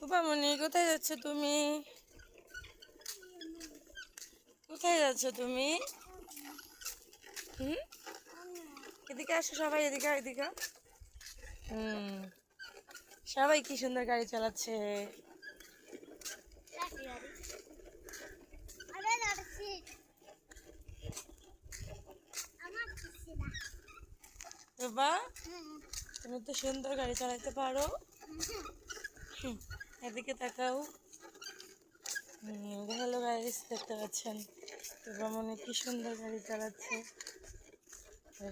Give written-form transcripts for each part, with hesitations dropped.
তুবামণি, কোথায় যাচ্ছ তুমি? কোথায় যাচ্ছ তুমি? হুম, এদিকে আসো সবাই, এদিকে এদিকে। হুম, সবাই কি সুন্দর গাড়ি চালাচ্ছে। তুবা, তুমি তো সুন্দর গাড়ি চালাতে পারো। হুম, এদিকে তাকাও। হ্যালো গাইস, দেখতে পাচ্ছেন তুবামণি কি সুন্দর গাড়ি চালাচ্ছে।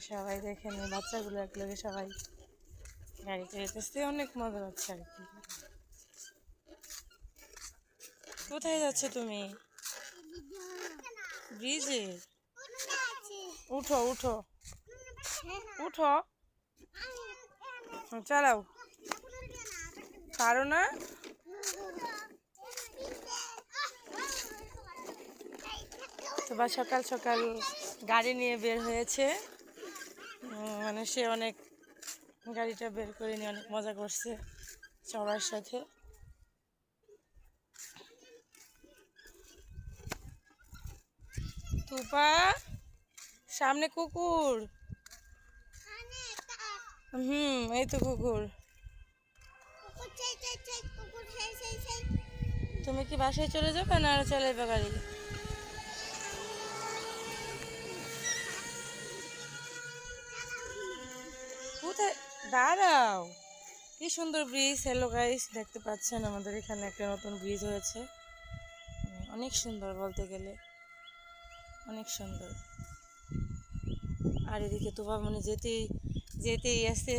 সবাই দেখেন, এই বাচ্চাগুলো একলগে সবাই গাড়ি চালাতেছে, অনেক মজা হচ্ছে আর কি। কোথায় যাচ্ছ তুমি? ব্রিজে? উঠো উঠো উঠো, চালাও। পারো না? তো বা সকাল সকাল গাড়ি নিয়ে বের হয়েছে, মানে সে অনেক গাড়িটা বের করে নিয়ে অনেক মজা করছে সবার সাথে। তুপা, সামনে কুকুর। এই তো কুকুর। তুমি কি বাসায় চলে যাবে না আর চালাইবে গাড়ি? কোথায়? দাঁড়াও, কি সুন্দর ব্রিজ। হ্যালো গাইস, দেখতে পাচ্ছেন আমাদের এখানে একটা নতুন ব্রিজ হয়েছে। অনেক সুন্দর, বলতে গেলে অনেক সুন্দর। আর এদিকে তুবা মানে যেতেই যেতেই আছে।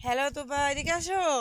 হ্যালো তুবা, এদিকে আসো।